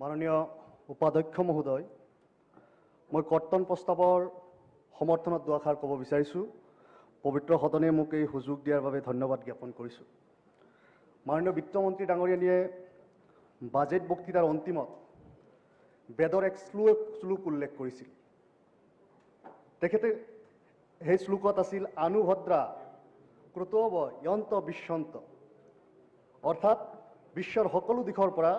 মাননীয় উপাধ্যক্ষ মহোদয়, মই কৰ্তন প্ৰস্তাৱৰ সমৰ্থনত দুআষাৰ ক'ব বিচাৰিছোঁ। পবিত্ৰ সদনে মোক এই সুযোগ দিয়াৰ বাবে ধন্যবাদ জ্ঞাপন কৰিছোঁ। মাননীয় বিত্তমন্ত্ৰী ডাঙৰীয়ানীয়ে বাজেট বক্তৃতাৰ অন্তিমত বেদৰ এক শ্লোক উল্লেখ কৰিছিল। তেখেতে সেই শ্লোকত আছিল আনুভদ্ৰা ক্ৰুতব য়ন্ত বিশ্বন্ত, অৰ্থাৎ বিশ্বৰ সকলো দিশৰ পৰা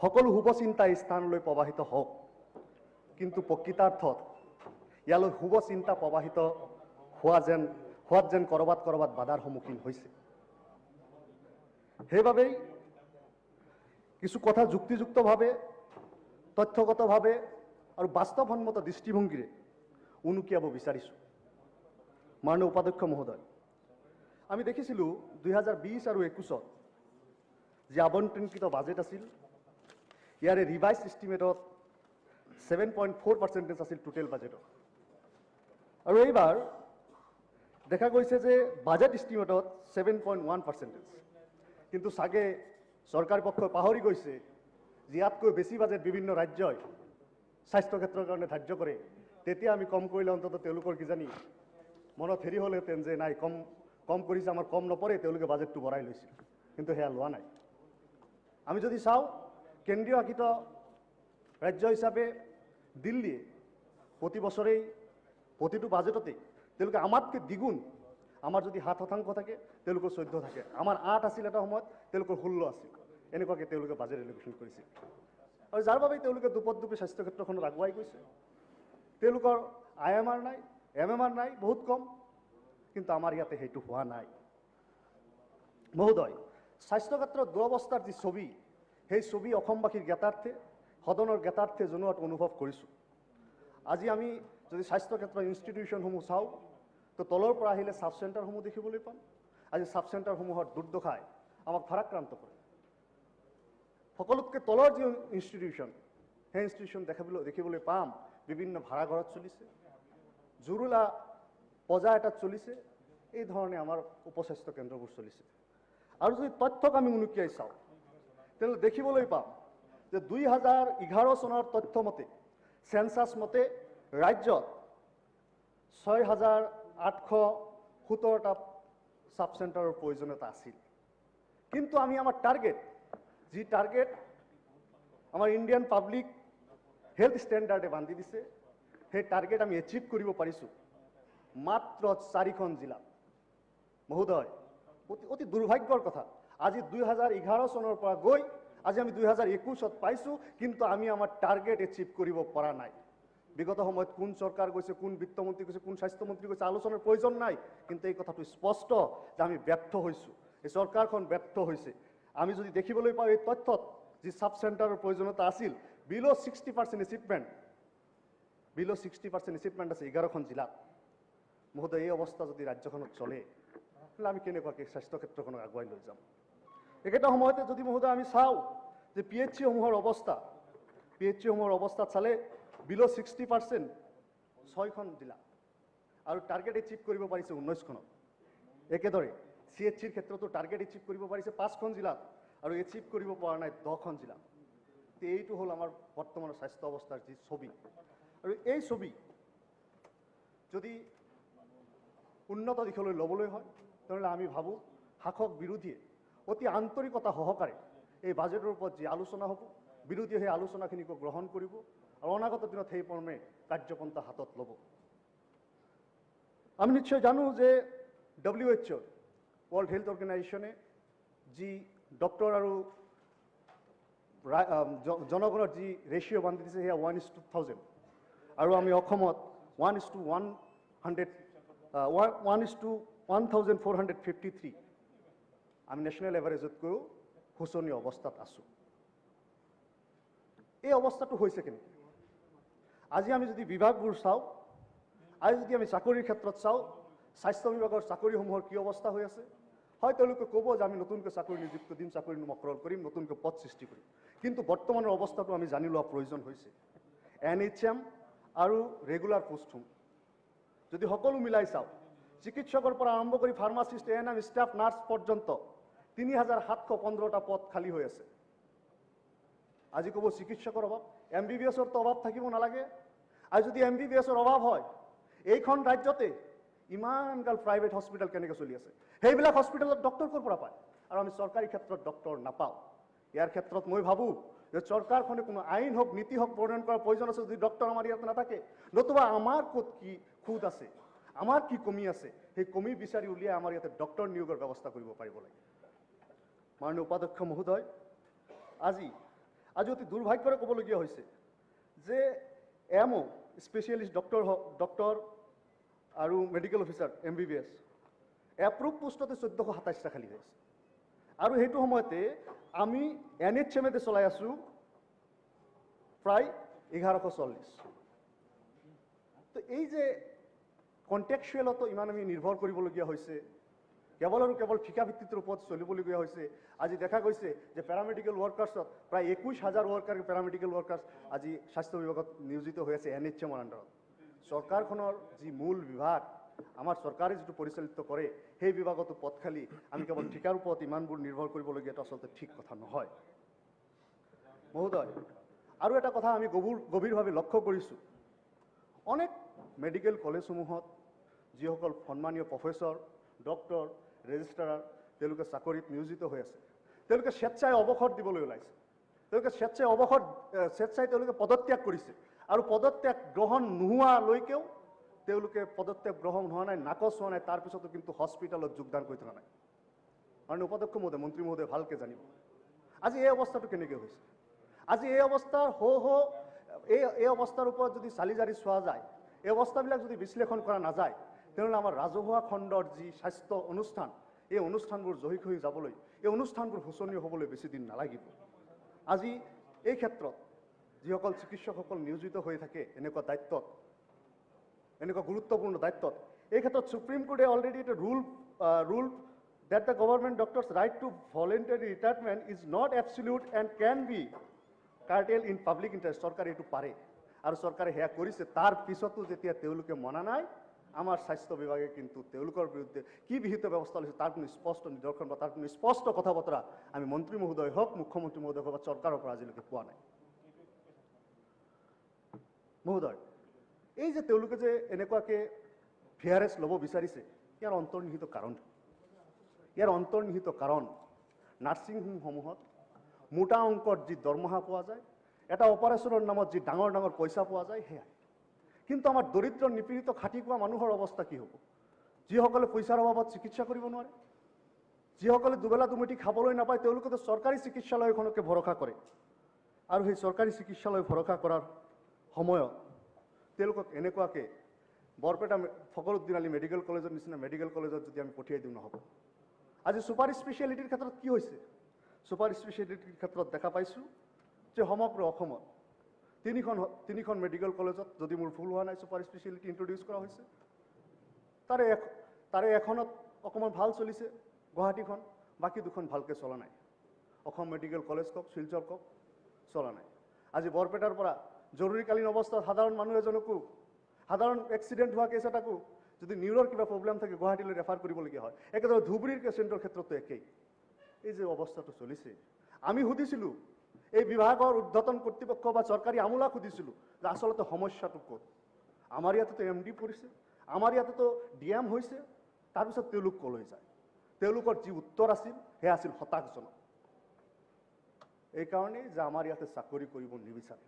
সকলো শুভ চিন্তা স্থানলৈ প্ৰৱাহিত হওক, কিন্তু প্ৰকৃতাৰ্থত ইয়ালৈ শুভ চিন্তা প্ৰৱাহিত হোৱাত যেন কৰবাত বাধাৰ সন্মুখীন হৈছে। সেইবাবেই কিছু কথা যুক্তিযুক্তভাৱে, তথ্যগতভাৱে আৰু বাস্তৱসন্মত দৃষ্টিভংগীৰে উনুকিয়াব বিচাৰিছোঁ। মাননীয় উপাধ্যক্ষ মহোদয়, আমি দেখিছিলোঁ 2020 আৰু 21 যি আবণ্টনকৃত বাজেট আছিল, ইয়াৰে ৰিভাইজ এষ্টিমেটত 7.4% আছিল টোটেল বাজেটৰ। আৰু এইবাৰ দেখা গৈছে যে বাজেট এষ্টিমেটত 7.1%। কিন্তু চাগে চৰকাৰ পক্ষই পাহৰি গৈছে যে ইয়াতকৈ বেছি বাজেট বিভিন্ন ৰাজ্যই স্বাস্থ্য ক্ষেত্ৰৰ কাৰণে ধাৰ্য কৰে। তেতিয়া আমি কম কৰিলে অন্ততঃ তেওঁলোকৰ কিজানি মনত হেৰি হ'লহেঁতেন যে নাই, কম কৰিছে, আমাৰ কম নপৰে, তেওঁলোকে বাজেটটো বঢ়াই লৈছিল। কিন্তু সেয়া লোৱা নাই। আমি যদি চাওঁ, কেন্দ্ৰীয় শাসিত ৰাজ্য হিচাপে দিল্লীয়ে প্ৰতি বছৰেই প্ৰতিটো বাজেটতেই তেওঁলোকে আমাতকৈ দ্বিগুণ, আমাৰ যদি 7% থাকে তেওঁলোকৰ 14 থাকে, আমাৰ 8 আছিল এটা সময়ত, তেওঁলোকৰ 16 আছিল। এনেকুৱাকৈ তেওঁলোকে বাজেট এলোকেশ্যন কৰিছিল। আৰু যাৰ বাবে তেওঁলোকে দুপদুপি স্বাস্থ্য ক্ষেত্ৰখনত আগুৱাই গৈছে। তেওঁলোকৰ IMR নাই, MMR নাই, বহুত কম, কিন্তু আমাৰ ইয়াতে সেইটো হোৱা নাই। মহোদয়, স্বাস্থ্য ক্ষেত্ৰৰ দুৰৱস্থাৰ যি ছবি, সেই ছবি অসমবাসীৰ জ্ঞাতাৰ্থে, সদনৰ জ্ঞাতাৰ্থে জনোৱাত অনুভৱ কৰিছোঁ। আজি আমি যদি স্বাস্থ্য ক্ষেত্ৰৰ ইনষ্টিটিউশ্যনসমূহ চাওঁ, তো তলৰ পৰা আহিলে ছাব চেণ্টাৰসমূহ দেখিবলৈ পাম। আজি ছাব চেণ্টাৰসমূহৰ দুৰ্দশাই আমাক ভাৰাক্ৰান্ত কৰে। সকলোতকৈ তলৰ যি ইনষ্টিটিউশ্যন, সেই ইনষ্টিটিউশ্যন দেখিবলৈ পাম বিভিন্ন ভাড়াঘৰত চলিছে, জুৰুলা পজা এটাত চলিছে। এই ধৰণে আমাৰ উপস্বাস্থ্য কেন্দ্ৰবোৰ চলিছে। আৰু যদি তথ্যক আমি উনুকিয়াই চাওঁ, তেনেহ'লে দেখিবলৈ পাম যে 2011 চনৰ তথ্য মতে, চেঞ্চাছ মতে ৰাজ্যত 6,817টা ছাব চেণ্টাৰৰ প্ৰয়োজনীয়তা আছিল। কিন্তু আমি আমাৰ টাৰ্গেট, যি টাৰ্গেট আমাৰ ইণ্ডিয়ান পাব্লিক হেল্থ ষ্টেণ্ডাৰ্ডে বান্ধি দিছে, সেই টাৰ্গেট আমি এচিভ কৰিব পাৰিছোঁ মাত্ৰ 4খন জিলাত। মহোদয়, অতি দুৰ্ভাগ্যৰ কথা, আজি 2011 চনৰ পৰা গৈ আজি আমি 2021 পাইছোঁ, কিন্তু আমি আমাৰ টাৰ্গেট এচিভ কৰিব পৰা নাই। বিগত সময়ত কোন চৰকাৰ গৈছে, কোন বিত্তমন্ত্ৰী গৈছে, কোন স্বাস্থ্যমন্ত্ৰী গৈছে, আলোচনাৰ প্ৰয়োজন নাই। কিন্তু এই কথাটো স্পষ্ট যে আমি ব্যৰ্থ হৈছোঁ, এই চৰকাৰখন ব্যৰ্থ হৈছে। আমি যদি দেখিবলৈ পাওঁ এই তথ্যত যি ছাব চেণ্টাৰৰ প্ৰয়োজনীয়তা আছিল, বিল' 60% এচিভমেণ্ট, বিল' 60% এচিভমেণ্ট আছে 11খন জিলাত। মহোদয়, এই অৱস্থা যদি ৰাজ্যখনত চলে, তেতিয়াহ'লে আমি কেনেকুৱাকৈ স্বাস্থ্য ক্ষেত্ৰখনক আগুৱাই লৈ যাম? একেটা সময়তে যদি মহোদয় আমি চাওঁ যে PHC-সমূহৰ অৱস্থা, PHC-সমূহৰ অৱস্থাত চালে বিল' 60% 6খন জিলা, আৰু টাৰ্গেট এচিভ কৰিব পাৰিছে 19খনত। একেদৰে CHCৰ ক্ষেত্ৰতো টাৰ্গেট এচিভ কৰিব পাৰিছে 5খন জিলাত, আৰু এচিভ কৰিব পৰা নাই 10খন জিলাত। এইটো হ'ল আমাৰ বৰ্তমানৰ স্বাস্থ্য অৱস্থাৰ যি ছবি। আৰু এই ছবি যদি উন্নত দিশলৈ ল'বলৈ হয়, তেনেহ'লে আমি ভাবোঁ শাসক বিৰোধীয়ে অতি আন্তৰিকতা সহকাৰে এই বাজেটৰ ওপৰত যি আলোচনা হ'ব, বিৰোধীয়ে সেই আলোচনাখিনিকো গ্ৰহণ কৰিব আৰু অনাগত দিনত সেই মৰ্মে কাৰ্যপন্থা হাতত ল'ব। আমি নিশ্চয় জানো যে WHO, ৱৰ্ল্ড হেল্থ অৰ্গেনাইজেশ্যনে যি ডক্টৰ আৰু জনগণৰ যি ৰেচিঅ' বান্ধি দিছে, সেয়া 1:1000, আৰু আমি অসমত 1:1453, আমি নেশ্যনেল এভাৰেজতকৈও শোচনীয় অৱস্থাত আছোঁ। এই অৱস্থাটো হৈছে কেনেকৈ? আজি আমি যদি বিভাগবোৰ চাওঁ, আজি যদি আমি চাকৰিৰ ক্ষেত্ৰত চাওঁ, স্বাস্থ্য বিভাগৰ চাকৰিসমূহৰ কি অৱস্থা হৈ আছে? হয়, তেওঁলোকে ক'ব যে আমি নতুনকৈ চাকৰি নিযুক্ত দিম, চাকৰি মকৰল কৰিম, নতুনকৈ পদ সৃষ্টি কৰিম। কিন্তু বৰ্তমানৰ অৱস্থাটো আমি জানি লোৱা প্ৰয়োজন হৈছে। NHM আৰু ৰেগুলাৰ পোষ্টসমূহ যদি সকলো মিলাই চাওঁ, চিকিৎসকৰ পৰা আৰম্ভ কৰি ফাৰ্মাচিষ্ট, ANM, ষ্টাফ নাৰ্ছ পৰ্যন্ত 3,715টা পদ খালী হৈ আছে। আজি ক'ব চিকিৎসকৰ অভাৱ, MBBSৰ অভাৱ থাকিব নালাগে। আৰু যদি MBBSৰ অভাৱ হয়, এইখন ৰাজ্যতে ইমানগাল প্ৰাইভেট হস্পিটেল কেনেকৈ চলি আছে? সেইবিলাক হস্পিটেলত ডক্টৰ ক'ৰ পৰা পায়? আৰু আমি চৰকাৰী ক্ষেত্ৰত ডক্টৰ নাপাওঁ। ইয়াৰ ক্ষেত্ৰত মই ভাবোঁ যে চৰকাৰখনে কোনো আইন হওক, নীতি হওক প্ৰণয়ন কৰাৰ প্ৰয়োজন আছে। যদি ডক্টৰ আমাৰ ইয়াত নাথাকে, নতুবা আমাৰ ক'ত কি খুঁত আছে, আমাৰ কি কমি আছে, সেই কমি বিচাৰি উলিয়াই আমাৰ ইয়াতে ডক্টৰ নিয়োগৰ ব্যৱস্থা কৰিব পাৰিব লাগে। মাননীয় উপাধ্যক্ষ মহোদয়, আজি অতি দুৰ্ভাগ্যৰে ক'বলগীয়া হৈছে যে MO স্পেচিয়েলিষ্ট ডক্টৰ আৰু মেডিকেল অফিচাৰ MBBS এপ্ৰুভ পোষ্টতে 1427টা খালী হৈ আছে। আৰু সেইটো সময়তে আমি NHMতে চলাই আছোঁ প্ৰায় 1140। তো এই যে কণ্টেক্সুৱেলতো ইমান আমি নিৰ্ভৰ কৰিবলগীয়া হৈছে, কেৱল আৰু কেৱল ঠিকা ভিত্তিৰ ওপৰত চলিবলগীয়া হৈছে। আজি দেখা গৈছে যে পেৰামেডিকেল ৱৰ্কাৰ্ছত প্ৰায় 21,000 পেৰামেডিকেল ৱৰ্কাৰ্ছ আজি স্বাস্থ্য বিভাগত নিয়োজিত হৈ আছে NHMৰ আণ্ডাৰত। চৰকাৰখনৰ যি মূল বিভাগ, আমাৰ চৰকাৰে যিটো পৰিচালিত কৰে, সেই বিভাগতো পদ খালি আমি কেৱল ঠিকাৰ ওপৰত ইমানবোৰ নিৰ্ভৰ কৰিবলগীয়াটো আচলতে ঠিক কথা নহয়। মহোদয়, আৰু এটা কথা আমি গভীৰভাৱে লক্ষ্য কৰিছোঁ, অনেক মেডিকেল কলেজসমূহত যিসকল সন্মানীয় প্ৰফেচৰ, ডক্টৰ, ৰেজিষ্ট্ৰাৰ তেওঁলোকে চাকৰিত নিয়োজিত হৈ আছে, তেওঁলোকে স্বেচ্ছাই অৱসৰ দিবলৈ ওলাইছে। তেওঁলোকে স্বেচ্ছাই তেওঁলোকে পদত্যাগ কৰিছে। আৰু পদত্যাগ গ্ৰহণ নোহোৱালৈকেও তেওঁলোকে পদত্যাগ গ্ৰহণ হোৱা নাই, নাকচ হোৱা নাই, তাৰপিছতো কিন্তু হস্পিটেলত যোগদান কৰি থকা নাই। মাননীয় উপাধ্যক্ষ মহোদয়, মন্ত্ৰী মহোদয় ভালকৈ জানিব আজি এই অৱস্থাটো কেনেকৈ হৈছে। আজি এই অৱস্থাৰ এই অৱস্থাৰ ওপৰত যদি চালি জাৰি চোৱা যায়, এই অৱস্থাবিলাক যদি বিশ্লেষণ কৰা নাযায়, তেনেহ'লে আমাৰ ৰাজহুৱা খণ্ডৰ যি স্বাস্থ্য অনুষ্ঠান, এই অনুষ্ঠানবোৰ জহিক হৈ যাবলৈ, এই অনুষ্ঠানবোৰ শোচনীয় হ'বলৈ বেছি দিন নালাগিব। আজি এই ক্ষেত্ৰত যিসকল চিকিৎসকসকল নিয়োজিত হৈ থাকে এনেকুৱা দায়িত্বত, এনেকুৱা গুৰুত্বপূৰ্ণ দায়িত্বত, এই ক্ষেত্ৰত সুপ্ৰিম কোৰ্টে অলৰেডি এটা rule that the government doctors' right to voluntary retirement is not absolute and can be curtailed in public interest. চৰকাৰে এইটো পাৰে আৰু চৰকাৰে সেয়া কৰিছে। তাৰ পিছতো যেতিয়া তেওঁলোকে মনা নাই, আমাৰ স্বাস্থ্য বিভাগে কিন্তু তেওঁলোকৰ বিৰুদ্ধে কি বিহিত ব্যৱস্থা লৈছে তাৰ কোনো স্পষ্ট নিদৰ্শন বা তাৰ কোনো স্পষ্ট কথা বতৰা আমি মন্ত্ৰী মহোদয় হওক, মুখ্যমন্ত্ৰী মহোদয় হওক বা চৰকাৰৰ পৰা আজিলৈকে পোৱা নাই। মহোদয়, এই যে তেওঁলোকে যে এনেকুৱাকৈ VRS ল'ব বিচাৰিছে, ইয়াৰ অন্তৰ্নিহিত কাৰণ নাৰ্ছিং হোমসমূহত মোটা অংকত যি দৰমহা পোৱা যায়, এটা অপাৰেশ্যনৰ নামত যি ডাঙৰ ডাঙৰ পইচা পোৱা যায়, সেয়াই। কিন্তু আমাৰ দৰিদ্ৰ নিপীড়িত খাটি খোৱা মানুহৰ অৱস্থা কি হ'ব? যিসকলে পইচাৰ অভাৱত চিকিৎসা কৰিব নোৱাৰে, যিসকলে দুবেলা দুমুঠি খাবলৈ নাপায়, তেওঁলোকেতো চৰকাৰী চিকিৎসালয়খনকে ভৰসা কৰে। আৰু সেই চৰকাৰী চিকিৎসালয় ভৰসা কৰাৰ সময়ত তেওঁলোকক এনেকুৱাকৈ বৰপেটা ফখৰুদ্দিন আলী মেডিকেল কলেজৰ নিচিনা মেডিকেল কলেজত যদি আমি পঠিয়াই দিওঁ, নহ'ব। আজি ছুপাৰ স্পেচিয়েলিটিৰ ক্ষেত্ৰত কি হৈছে? ছুপাৰ স্পেচিয়েলিটিৰ ক্ষেত্ৰত দেখা পাইছোঁ যে সমগ্ৰ অসমত তিনিখন মেডিকেল কলেজত, যদি মোৰ ভুল হোৱা নাই, ছুপাৰ স্পেচিয়েলিটি ইণ্ট্ৰডিউচ কৰা হৈছে। তাৰে এখনত অকণমান ভাল চলিছে, গুৱাহাটীখন, বাকী দুখন ভালকৈ চলা নাই। অসম মেডিকেল কলেজ কওক, শিলচৰ কওক, চলা নাই। আজি বৰপেটাৰ পৰা জৰুৰীকালীন অৱস্থাত সাধাৰণ মানুহ এজনকো, সাধাৰণ এক্সিডেণ্ট হোৱা কেছ এটাকো যদি নিউৰৰ কিবা প্ৰব্লেম থাকে গুৱাহাটীলৈ ৰেফাৰ কৰিবলগীয়া হয়। একেদৰে ধুবুৰীৰ পেচেণ্টৰ ক্ষেত্ৰতো একেই। এই যে অৱস্থাটো চলিছে, আমি সুধিছিলোঁ এই বিভাগৰ ঊৰ্ধ্বতন কৰ্তৃপক্ষ বা চৰকাৰী আমোলাক সুধিছিলোঁ যে আচলতে সমস্যাটো ক'ত? আমাৰ ইয়াতেতো MD পৰিছে, আমাৰ ইয়াতেতো DM হৈছে, তাৰপিছত তেওঁলোক ক'লৈ যায়? তেওঁলোকৰ যি উত্তৰ আছিল সেয়া আছিল হতাশজনক। এইকাৰণেই যে আমাৰ ইয়াতে চাকৰি কৰিব নিবিচাৰে।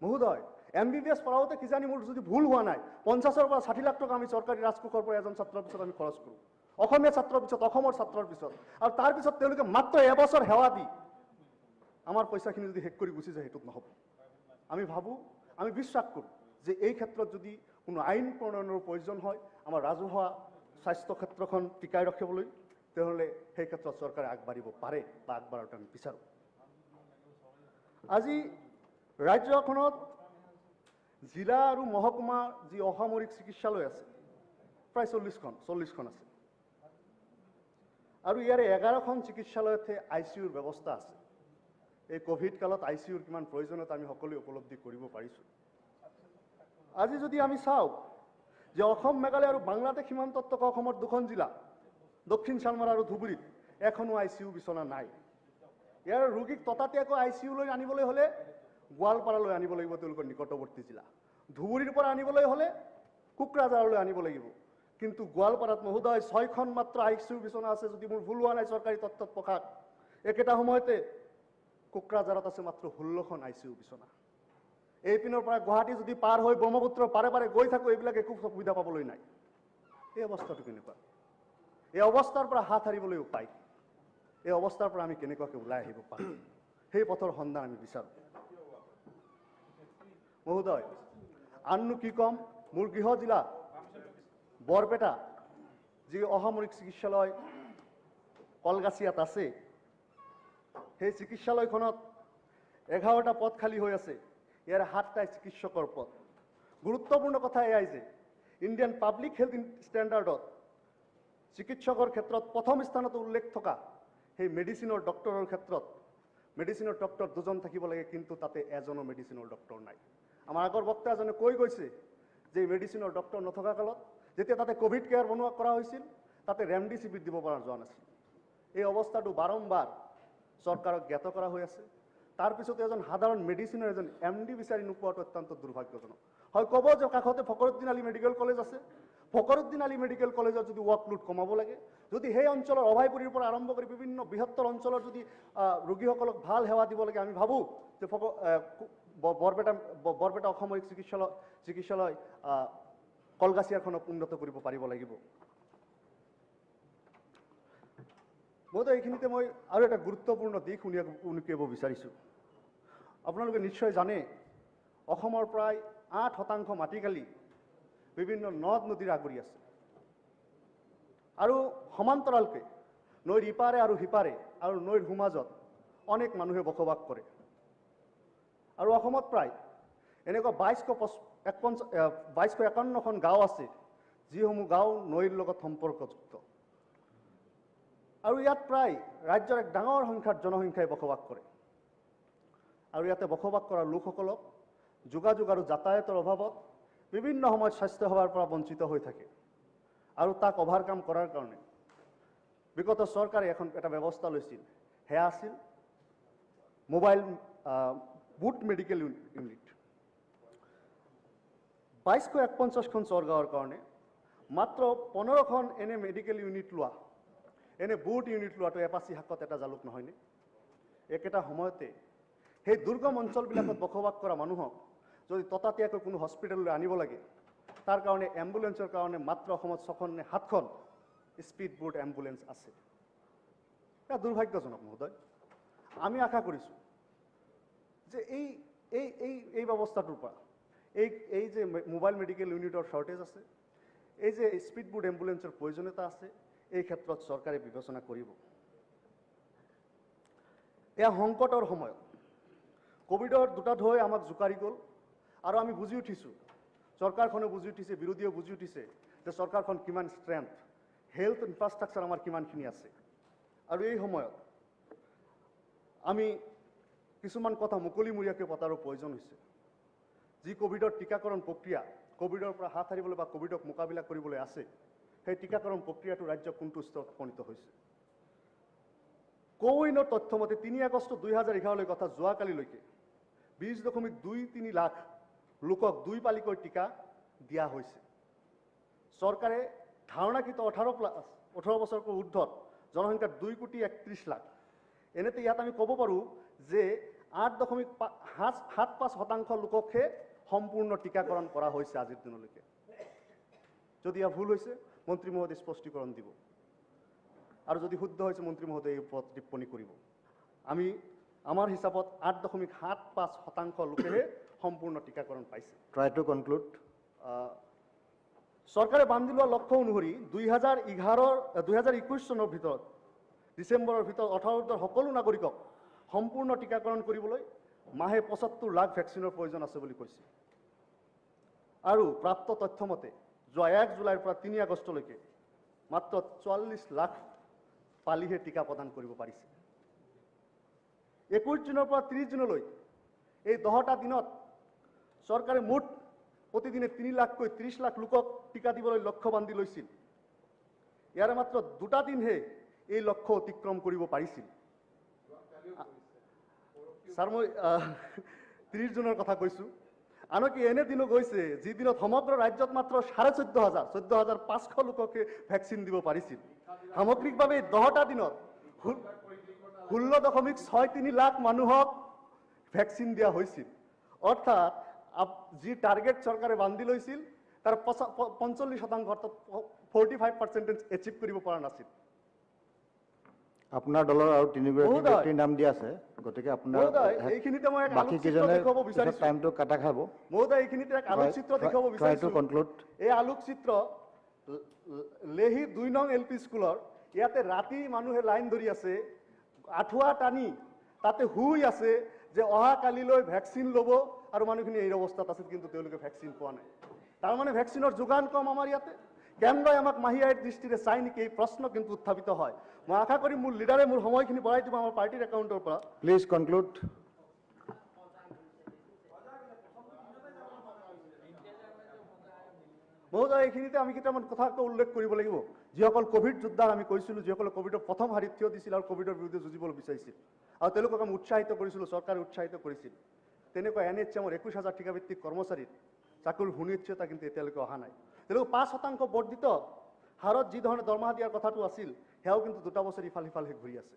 মহোদয়, MBBS পঢ়াওঁতে কিজানি মোৰ যদি ভুল হোৱা নাই, 50 পৰা 60 লাখ টকা আমি চৰকাৰী ৰাজকোষৰ পৰা এজন ছাত্ৰৰ পিছত আমি খৰচ কৰোঁ, অসমীয়া ছাত্ৰৰ পিছত, অসমৰ ছাত্ৰৰ পিছত। আৰু তাৰপিছত তেওঁলোকে মাত্ৰ এবছৰ সেৱা দি আমাৰ পইচাখিনি যদি শেষ কৰি গুচি যায়, সেইটোত নহ'ব। আমি ভাবোঁ, আমি বিশ্বাস কৰোঁ যে এই ক্ষেত্ৰত যদি কোনো আইন প্ৰণয়নৰ প্ৰয়োজন হয় আমাৰ ৰাজহুৱা স্বাস্থ্য ক্ষেত্ৰখন টিকাই ৰাখিবলৈ, তেনেহ'লে সেই ক্ষেত্ৰত চৰকাৰে আগবাঢ়িব পাৰে বা আগবাঢ়াটো আমি বিচাৰোঁ। আজি ৰাজ্যখনত জিলা আৰু মহকুমা যি অসামৰিক চিকিৎসালয় আছে প্ৰায় 40খন আছে। আৰু ইয়াৰে 11খন চিকিৎসালয়তহে ICUৰ ব্যৱস্থা আছে। এই কোভিড কালত ICUৰ কিমান প্ৰয়োজনীয়তা আমি সকলোৱে উপলব্ধি কৰিব পাৰিছোঁ। আজি যদি আমি চাওঁ যে অসম, মেঘালয় আৰু বাংলাদেশ সীমান্তত থকা অসমৰ 2খন জিলা, দক্ষিণ চানমাৰা আৰু ধুবুৰীত এখনো ICU বিচনা নাই। ইয়াৰ ৰোগীক ততাতৈয়াকৈ ICU-লৈ আনিবলৈ হ'লে গোৱালপাৰালৈ আনিব লাগিব, তেওঁলোকৰ নিকটৱৰ্তী জিলা। ধুবুৰীৰ পৰা আনিবলৈ হ'লে কোকৰাঝাৰলৈ আনিব লাগিব। কিন্তু গোৱালপাৰাত মহোদয় 6খন মাত্ৰ ICU বিচনা আছে, যদি মোৰ ভুল হোৱা নাই চৰকাৰী তথ্যত প্ৰকাশ। একেটা সময়তে কোকৰাঝাৰত আছে মাত্ৰ 16খন ICU বিচনা। এইপিনৰ পৰা গুৱাহাটী যদি পাৰ হৈ ব্ৰহ্মপুত্ৰ পাৰে পাৰে গৈ থাকোঁ, এইবিলাক একো সুবিধা পাবলৈ নাই। এই অৱস্থাটো কেনেকুৱা? এই অৱস্থাৰ পৰা হাত সাৰিবলৈ উপায় কি? এই অৱস্থাৰ পৰা আমি কেনেকুৱাকৈ ওলাই আহিব পাৰোঁ, সেই পথৰ সন্ধান আমি বিচাৰোঁ। মহোদয়, আননো কি ক'ম, মোৰ গৃহ জিলা বৰপেটা, যি অসামৰিক চিকিৎসালয় কলগাছিয়াত আছে, সেই চিকিৎসালয়খনত 11টা পদ খালী হৈ আছে। ইয়াৰে 7টাই চিকিৎসকৰ পদ। গুৰুত্বপূৰ্ণ কথা এয়াই যে ইণ্ডিয়ান পাব্লিক হেল্থ ষ্টেণ্ডাৰ্ডত চিকিৎসকৰ ক্ষেত্ৰত প্ৰথম স্থানত উল্লেখ থকা সেই মেডিচিনৰ ডক্টৰৰ ক্ষেত্ৰত মেডিচিনৰ ডক্টৰ 2জন থাকিব লাগে, কিন্তু তাতে এজনো মেডিচিনৰ ডক্টৰ নাই। আমাৰ আগৰ বক্তা এজনে কৈ গৈছে যে মেডিচিনৰ ডক্টৰ নথকা কালত যেতিয়া তাতে কোভিড কেয়াৰ বনোৱা কৰা হৈছিল, তাতে ৰেমডিচিভিৰ দিব পৰা যোৱা নাছিল। এই অৱস্থাটো বাৰম্বাৰ চৰকাৰক জ্ঞাত কৰা হৈ আছে। তাৰপিছতে এজন সাধাৰণ মেডিচিনৰ এজন MD বিচাৰি নোপোৱাটো অত্যন্ত দুৰ্ভাগ্যজনক। হয়, ক'ব যে কাষতে ফকৰুদ্দিন আলী মেডিকেল কলেজ আছে। ফকৰুদ্দিন আলী মেডিকেল কলেজত যদি ৱৰ্কলোড কমাব লাগে, যদি সেই অঞ্চলৰ অভয়পুৰীৰ পৰা আৰম্ভ কৰি বিভিন্ন বৃহত্তৰ অঞ্চলৰ যদি ৰোগীসকলক ভাল সেৱা দিব লাগে, আমি ভাবোঁ যে বৰপেটা অসামৰিক চিকিৎসালয় কলগাছিয়াখনক উন্নত কৰিব পাৰিব লাগিব। মইতো এইখিনিতে মই আৰু এটা গুৰুত্বপূৰ্ণ দিশ উনুকিয়াব বিচাৰিছোঁ। আপোনালোকে নিশ্চয় জানে, অসমৰ প্ৰায় 8% মাটিকালি বিভিন্ন নদ নদীৰ আগুৰি আছে। আৰু সমান্তৰালকৈ নৈৰ ইপাৰে আৰু সিপাৰে আৰু নৈৰ সোঁমাজত অনেক মানুহে বসবাস কৰে। আৰু অসমত প্ৰায় এনেকুৱা 2251খন গাঁও আছে, যিসমূহ গাঁও নৈৰ লগত সম্পৰ্কযুক্ত। আৰু ইয়াত প্ৰায় ৰাজ্যৰ এক ডাঙৰ সংখ্যাৰ জনসংখ্যাই বসবাস কৰে। আৰু ইয়াতে বসবাস কৰা লোকসকলক যোগাযোগ আৰু যাতায়াতৰ অভাৱত বিভিন্ন সময়ত স্বাস্থ্যসেৱাৰ পৰা বঞ্চিত হৈ থাকে। আৰু তাক অভাৰকাম কৰাৰ কাৰণে বিগত চৰকাৰে এটা ব্যৱস্থা লৈছিল, সেয়া আছিল মোবাইল বুথ মেডিকেল ইউনিট। 2251খন চৰগাঁৱৰ কাৰণে মাত্ৰ 15খন এনে মেডিকেল ইউনিট লোৱা, এনে বুথ ইউনিট লোৱাটো এপাচি শাকত এটা জালুক নহয়নে? একেটা সময়তে সেই দুৰ্গম অঞ্চলবিলাকত বসবাস কৰা মানুহক যদি ততাতৈয়াকৈ কোনো হস্পিটেললৈ আনিব লাগে, তাৰ কাৰণে এম্বুলেন্সৰ কাৰণে মাত্ৰ অসমত 6খন নে 7খন স্পীড বোট এম্বুলেন্স আছে। এয়া দুৰ্ভাগ্যজনক মহোদয়। আমি আশা কৰিছোঁ যে এই ব্যৱস্থাটোৰ পৰা এই যে মোবাইল মেডিকেল ইউনিটৰ শ্বৰ্টেজ আছে, এই যে স্পীড বোট এম্বুলেন্সৰ প্ৰয়োজনীয়তা আছে, এই ক্ষেত্ৰত চৰকাৰে বিবেচনা কৰিব। এয়া সংকটৰ সময়ত কোভিডৰ দুটা ঢৌ আমাক জোকাৰি গ'ল, আৰু আমি বুজি উঠিছোঁ, চৰকাৰখনে বুজি উঠিছে, বিৰোধীয়ে বুজি উঠিছে যে চৰকাৰখন কিমান ষ্ট্ৰেংথ, হেল্থ ইনফ্ৰাষ্ট্ৰাকচাৰ আমাৰ কিমানখিনি আছে। আৰু এই সময়ত আমি কিছুমান কথা মুকলিমূৰীয়াকৈ পতাৰো প্ৰয়োজন হৈছে। যি কোভিডৰ টীকাকৰণ প্ৰক্ৰিয়া, কোভিডৰ পৰা হাত সাৰিবলৈ বা কোভিডক মোকাবিলা কৰিবলৈ আছে, সেই টীকাকৰণ প্ৰক্ৰিয়াটো ৰাজ্য কোনটো স্তৰত উপনীত হৈছে। কোৱিনৰ তথ্যমতে 3 আগষ্ট 2011লৈ কথা যোৱাকালিলৈকে 20.23 লাখ লোকক 2 পালিকৈ টীকা দিয়া হৈছে। চৰকাৰে ধাৰণাকৃত 18 বছৰকৈ ঊৰ্ধত জনসংখ্যাৰ 2.31 লাখ। এনেতে ইয়াত আমি ক'ব পাৰোঁ যে 8.75% লোককহে সম্পূৰ্ণ টীকাকৰণ কৰা হৈছে আজিৰ দিনলৈকে। যদি ইয়াৰ ভুল হৈছে, মন্ত্ৰী মহোদয়ে স্পষ্টীকৰণ দিব, আৰু যদি শুদ্ধ হৈছে মন্ত্ৰী মহোদয়ে এই ওপৰত টিপ্পনী কৰিব। আমাৰ হিচাপত 8.75% লোকেহে সম্পূৰ্ণ টীকাকৰণ পাইছে। Try to conclude. চৰকাৰে বান্ধি লোৱা লক্ষ্য অনুসৰি 2021 চনৰ ভিতৰত ডিচেম্বৰৰ ভিতৰত 18 সকলো নাগৰিকক সম্পূৰ্ণ টীকাকৰণ কৰিবলৈ মাহে 75 লাখ ভেকচিনৰ প্ৰয়োজন আছে বুলি কৈছে। আৰু প্ৰাপ্ত তথ্যমতে যোৱা 1 জুলাইৰ পৰা 3 আগষ্টলৈকে মাত্ৰ 44 লাখ পালিহে টীকা প্ৰদান কৰিব পাৰিছে। 21 জুনৰ পৰা 30 জুনলৈ এই 10টা দিনত চৰকাৰে মুঠ প্ৰতিদিনে 3 লাখকৈ 30 লাখ লোকক টীকা দিবলৈ লক্ষ্য বান্ধি লৈছিল। ইয়াৰে মাত্ৰ 2টা দিনহে এই লক্ষ্য অতিক্ৰম কৰিব পাৰিছিল। ছাৰ মই 30 জুনৰ কথা কৈছো আনকি এনে দিনো গৈছে যি দিনত সমগ্ৰ ৰাজ্যত মাত্ৰ 14,500 লোককে ভ্যাকচিন দিব পাৰিছিল সামগ্ৰিকভাৱে 10টা দিনত 16.63 লাখ মানুহক ভ্যাকচিন দিয়া হৈছিল অৰ্থাৎ যি টাৰ্গেট চৰকাৰে বান্ধি লৈছিল তাৰ 45% অৰ্থাৎ 45% এচিভ কৰিব পৰা নাছিল আপোনাৰ দলৰ আৰু তিনিগৰাকী ব্যক্তিৰ নাম দিয়া আছে গতিকে আপোনাৰ এইখিনিতে মই এক বাকি আলোকচিত্ৰ কেজনে দেখাব বিচাৰিছো টাইমটো কাটা খাব মহোদয় এইখিনিতে এক আলোকচিত্ৰ দেখাব ট্ৰাই বিচাৰিছো টু কনক্লুড এই আলোকচিত্ৰ লেহি 2 নং এলপি স্কুলৰ ইয়াতে ৰাতি মানুহে লাইন ধৰি আছে আঠুৱা টানি তাতে হুই আছে যে অহা কালিলৈ ভ্যাকচিন ল'ব আৰু মানুহখিনি এই অৱস্থাত আছে কিন্তু তেওঁলোকে ভ্যাকচিন পোৱা নাই তাৰ মানে ভ্যাকচিনৰ যোগান কম আমাৰ ইয়াতে কেন্দ্ৰই আমাক মাহিয়াইৰ দৃষ্টিৰে চাই নেকি এই প্ৰশ্ন কিন্তু উত্থাপিত হয় মই আশা কৰি মোৰ লিডাৰে মোৰ সময়খিনি বঢ়াই দিব আমাৰ পাৰ্টিৰ একাউণ্টৰ পৰা প্লিজ কনক্লুড মহোদয় এইখিনিতে আমি কেইটামান কথা উল্লেখ কৰিব লাগিব যিসকল কোভিড যোদ্ধা আমি কৈছিলো যিসকলে কোভিডৰ প্ৰথম শাৰীত থিয় দিছিল আৰু কোভিডৰ বিৰুদ্ধে যুঁজিবলৈ বিচাৰিছিল আৰু তেওঁলোকক আমি উৎসাহিত কৰিছিলো চৰকাৰে উৎসাহিত কৰিছিল তেনেকুৱা NHMৰ 21,000 ঠিকাভিত্তিক কৰ্মচাৰীৰ চাকৰিৰ সুনিশ্চয়তা কিন্তু এতিয়ালৈকে অহা নাই তেওঁলোক 5% বৰ্ধিত হাৰত যি ধৰণে দৰমহা দিয়াৰ কথাটো আছিল সেয়াও কিন্তু 2টা বছৰ ইফাল ঘূৰি আছে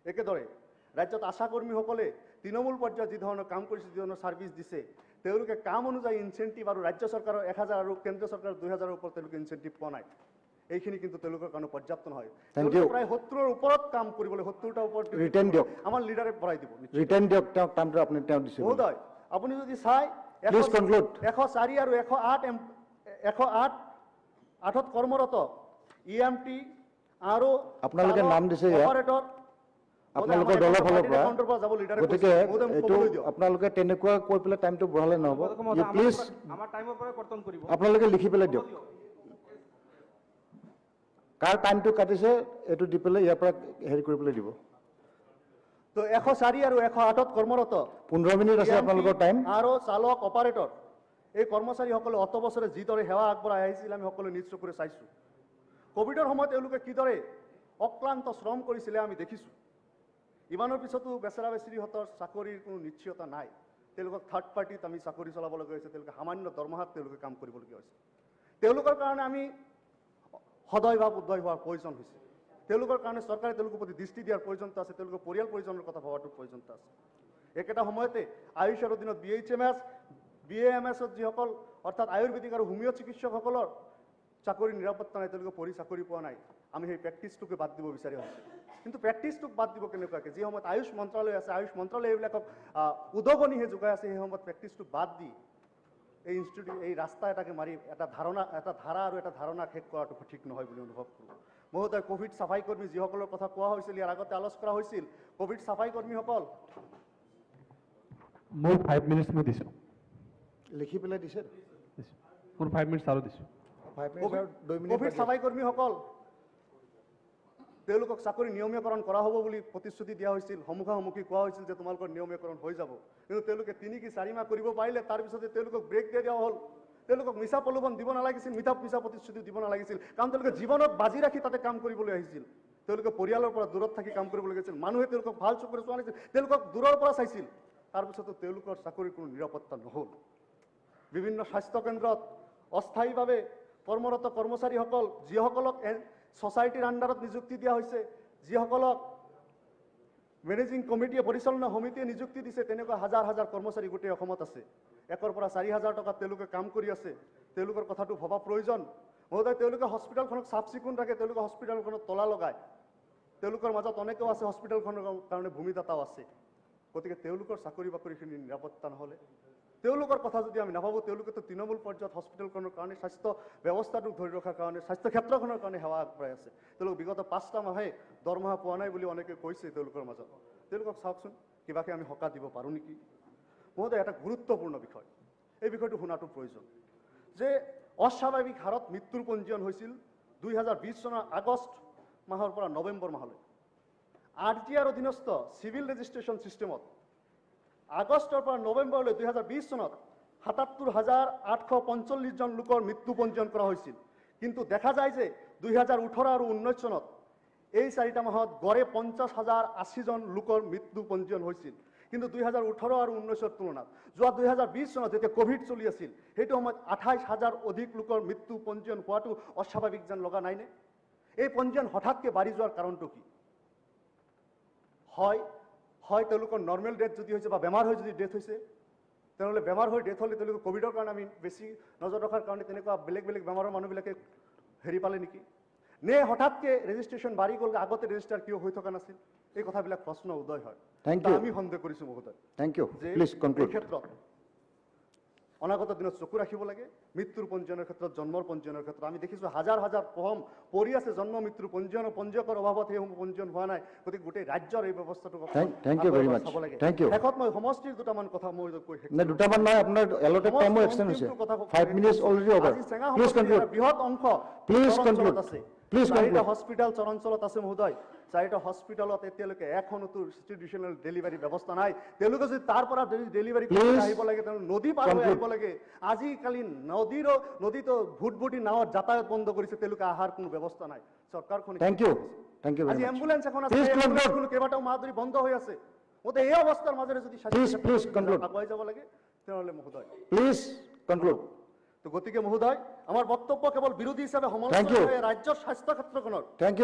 একেদৰে ৰাজ্যত আশা কৰ্মীসকলে তৃণমূল পৰ্যায়ত যি ধৰণৰ কাম কৰিছে যি ধৰণৰ ছাৰ্ভিচ দিছে তেওঁলোকে কাম অনুযায়ী ইনচেন্টিভ আৰু ৰাজ্য চৰকাৰৰ 1000 আৰু কেন্দ্ৰীয় চৰকাৰৰ 2000ৰ ওপৰত তেওঁলোকে ইনচেন্টিভ পোৱা নাই এইখিনি কিন্তু তেওঁলোকৰ কাৰণে পৰ্যাপ্ত নহয় প্ৰায় 70ৰ ওপৰত কাম কৰিবলৈ 70টা ওপৰত ৰিটাৰ্ণ দিয়ক আমাৰ লিডাৰে বঢ়াই দিব ৰিটাৰ্ণ দিয়ক তেওঁ কামটো আপুনি তেওঁ দিছে মহোদয় আপুনি যদি চাই 104 আৰু 108 কৰ্মৰত EMT আৰু আপোনালোকে নাম দিছে অপাৰেটৰ আপোনালোকৰ দলৰ ফালৰ পৰা যাব লিডাৰে গতিকে এইটো আপোনালোকে তেনেকুৱা কৈ পেলাই টাইমটো বঢ়ালে নহ'ব প্লিজ আমাৰ টাইমৰ পৰা কৰ্তন কৰিব আপোনালোকে লিখি পেলাই দিয়ক কাৰ টাইমটো কাটিছে এইটো দি পেলাই ইয়াৰ পৰা হেৰি কৰি পেলাই দিব তো 104 আৰু 108 কৰ্মৰত 15 মিনিট আছে আপোনালোকৰ টাইম আৰু চালক অপাৰেটৰ এই কৰ্মচাৰীসকলে অত বছৰে যিদৰে সেৱা আগবঢ়াই আহিছিল আমি সকলোৱে নিজ চকুৰে চাইছো কোভিডৰ সময়ত তেওঁলোকে কিদৰে অক্লান্ত শ্ৰম কৰিছিলে আমি দেখিছো ইমানৰ পিছতো বেচেৰা বেচেৰীহঁতৰ চাকৰিৰ কোনো নিশ্চয়তা নাই তেওঁলোকক থাৰ্ড পাৰ্টিত আমি চাকৰি চলাবলগীয়া হৈছে তেওঁলোকে সামান্য দৰমহাত তেওঁলোকে কাম কৰিবলগীয়া হৈছে তেওঁলোকৰ কাৰণে আমি সদয় ভাৱ উদয় হোৱাৰ প্ৰয়োজন হৈছে তেওঁলোকৰ কাৰণে চৰকাৰে তেওঁলোকৰ প্ৰতি দৃষ্টি দিয়াৰ প্ৰয়োজনীয়তা আছে তেওঁলোকৰ পৰিয়াল পৰিজনৰ কথা ভবাটোৰ প্ৰয়োজনীয়তা আছে একেটা সময়তে আয়ুষৰ অধীনত BHMS BAMSত যিসকল অৰ্থাৎ আয়ুৰ্বেদিক আৰু হোমিঅ চিকিৎসকসকলৰ চাকৰি নিৰাপত্তা নাই তেওঁলোকে পঢ়ি চাকৰি পোৱা নাই আমি সেই প্ৰেক্টিছটোকে বাদ দিব বিচাৰি আছোঁ কিন্তু প্ৰেক্টিছটোক বাদ দিব কেনেকুৱাকৈ যি সময়ত আয়ুষ মন্ত্ৰালয় আছে আয়ুষ মন্ত্ৰালয় এইবিলাকক উদগনিহে যোগাই আছে সেই সময়ত প্ৰেক্টিছটোক বাদ দি এই ইনষ্টিটিউট এই ৰাস্তা এটাকে মাৰি এটা ধাৰা আৰু এটা ধাৰণা শেষ কৰাটো ঠিক নহয় বুলি অনুভৱ কৰোঁ মহোদয় কোভিড চাফাই কৰ্মী যিসকলৰ কথা কোৱা হৈছিল ইয়াৰ আগতে আলোচনা কৰা হৈছিল কোভিড চাফাই কৰ্মীসকল মোৰ 5 মিনিটছ মই দিছোঁ লিখি পেলাই দিছে মোৰ 5 মিনিটছ আৰু দিছোঁ 5 মিনিট আৰু 2 মিনিট কোভিড চাফাই কৰ্মীসকল তেওঁলোকক চাকৰি নিয়মীয়কৰণ কৰা হ'ব বুলি প্ৰতিশ্ৰুতি দিয়া হৈছিল সন্মুখি কোৱা হৈছিল যে তোমালোকৰ নিয়মীয়কৰণ হৈ যাব কিন্তু তেওঁলোকে 3 কি 4 মাহ কৰিব পাৰিলে তাৰপিছতে তেওঁলোকক ব্ৰেক দিয়া হ'ল তেওঁলোকক মিছা প্ৰলোভন দিব নালাগিছিল মিছা প্ৰতিশ্ৰুতি দিব নালাগিছিল কাৰণ তেওঁলোকে জীৱনত বাজি ৰাখি তাতে কাম কৰিবলৈ আহিছিল তেওঁলোকে পৰিয়ালৰ পৰা দূৰত থাকি কাম কৰিবলৈ গৈছিল মানুহে তেওঁলোকক ভাল চকুৰে চোৱা নাছিল তেওঁলোকক দূৰৰ পৰা চাইছিল তাৰপিছতো তেওঁলোকৰ চাকৰিৰ কোনো নিৰাপত্তা নহ'ল বিভিন্ন স্বাস্থ্য কেন্দ্ৰত অস্থায়ীভাৱে কৰ্মৰত কৰ্মচাৰীসকল যিসকলক ছ'চাইটিৰ আণ্ডাৰত নিযুক্তি দিয়া হৈছে যিসকলক মেনেজিং কমিটিয়ে পৰিচালনা সমিতিয়ে নিযুক্তি দিছে তেনেকুৱা হাজাৰ কৰ্মচাৰী গোটেই অসমত আছে 1ৰ পৰা 4,000 টকাত তেওঁলোকে কাম কৰি আছে তেওঁলোকৰ কথাটো ভবা প্ৰয়োজন মহোদয় তেওঁলোকে হস্পিটেলখনক চাফ চিকুণ ৰাখে তেওঁলোকে হস্পিটেলখনত তলা লগায় তেওঁলোকৰ মাজত অনেকেও আছে হস্পিটেলখনৰ কাৰণে ভূমিদাতাও আছে গতিকে তেওঁলোকৰ চাকৰি বাকৰিখিনি নিৰাপত্তা নহ'লে তেওঁলোকৰ কথা যদি আমি নাভাবোঁ তেওঁলোকেতো তৃণমূল পৰ্যায়ত হস্পিটেলখনৰ কাৰণে স্বাস্থ্য ব্যৱস্থাটোক ধৰি ৰখাৰ কাৰণে স্বাস্থ্য ক্ষেত্ৰখনৰ কাৰণে সেৱা আগবঢ়াই আছে তেওঁলোক বিগত 5টা মাহে দৰমহা পোৱা নাই বুলি অনেকে কৈছে তেওঁলোকৰ মাজত তেওঁলোকক চাওকচোন কিবাকে আমি সকাহ দিব পাৰোঁ নেকি মহোদয় এটা গুৰুত্বপূৰ্ণ বিষয় এই বিষয়টো শুনাটো প্ৰয়োজন যে অস্বাভাৱিক হাৰত মৃত্যুৰ পঞ্জীয়ন হৈছিল 2020 চনৰ আগষ্ট মাহৰ পৰা নৱেম্বৰ মাহলৈ RTR অধীনস্থ চিভিল ৰেজিষ্ট্ৰেশ্যন ছিষ্টেমত আগষ্টৰ পৰা নৱেম্বৰলৈ 2020 চনত 77,845 জন লোকৰ মৃত্যু পঞ্জীয়ন কৰা হৈছিল কিন্তু দেখা যায় যে 2018 আৰু 19 চনত এই 4টা মাহত গড়ে 50,080 জন লোকৰ মৃত্যু পঞ্জীয়ন হৈছিল কিন্তু 2018 আৰু 19ৰ তুলনাত যোৱা 2020 চনত যেতিয়া কোভিড চলি আছিল সেইটো সময়ত 28,000 অধিক লোকৰ মৃত্যু পঞ্জীয়ন হোৱাটো অস্বাভাৱিক যেন লগা নাইনে? এই পঞ্জীয়ন হঠাৎকৈ বাঢ়ি যোৱাৰ কাৰণটো কি? হয় তেওঁলোকৰ নৰ্মেল ডেথ যদি হৈছে বা বেমাৰ হৈ যদি ডেথ হৈছে, তেনেহ'লে বেমাৰ হৈ ডেথ হ'লে তেওঁলোকে কোভিডৰ কাৰণে আমি বেছি নজৰ ৰখাৰ কাৰণে তেনেকুৱা বেলেগ বেলেগ বেমাৰৰ মানুহবিলাকে হেৰি পালে নেকি? নে হঠাৎকৈ ৰেজিষ্ট্ৰেশ্যন বাঢ়ি গ'ল, আগতে ৰেজিষ্টাৰ কিয় হৈ থকা নাছিল? এই কথাবিলাক প্ৰশ্ন উদয় হয়। Thank তা you. আমি সন্দেহ কৰিছোঁ মহোদয় Thank you. যে Please এই conclude. ক্ষেত্ৰত অনাগত দিনত চকু ৰাখিব লাগে। মৃত্যুৰ পঞ্জীয়নৰ ক্ষেত্ৰত, জন্মৰ পঞ্জীয়নৰ ক্ষেত্ৰত আমি দেখিছোঁ হাজাৰ হাজাৰ ফৰ্ম পৰি আছে জন্ম মৃত্যুৰ পঞ্জীয়কৰ অভাৱত সেইসমূহ পঞ্জীয়ন হোৱা নাই। গতিকে গোটেই ৰাজ্যৰ এই ব্যৱস্থাটো Thank you very much. চাব লাগে। Thank you. শেষত মই সমষ্টিৰ দুটামান কথা মই কৈ শেষ নে দুটামান নাই, আপোনাৰ allotted time extend হৈছে। 5 minutes already over. আজি চেঙা Please সমষ্টিৰ conclude. এটা বৃহৎ অংশ Please চৰ conclude. অঞ্চলত আছে। Please চাৰিটা conclude. হস্পিটেল চৰ অঞ্চলত আছে মহোদয়। চাৰিটা হস্পিটেলত এতিয়ালৈকে এখনতো ইনষ্টিটিউচনেল ডেলিভাৰী ব্যৱস্থা নাই। তেওঁলোকে যদি তাৰ পৰা ডেলিভাৰী Please আহিব লাগে, তেওঁলোকে নদী পাৰ হৈ conclude. আহিব লাগে। আজিকালি নদীতো ভুটভুটি নাৱত যাতায়াত বন্ধ কৰিছে, তেওঁলোকে অহাৰ কোনো ব্যৱস্থা নাই। চৰকাৰখন Thank you. Thank you আজি very much. এম্বুলেন্স এখন আছে, Please এই conclude. এম্বুলেন্সগুলো কেইবাটাও মাহ ধৰি বন্ধ হৈ আছে। মতে এই অৱস্থাৰ মাজেৰে যদি Please conclude. আগুৱাই যাব লাগে তেনেহ'লে মহোদয় Please conclude. তো গতিকে মহোদয় আমাৰ বক্তব্য কেৱল বিৰোধী হিচাপে Thank you. সমালোচনা ৰাজ্যৰ স্বাস্থ্য ক্ষেত্ৰখনৰ Thank you.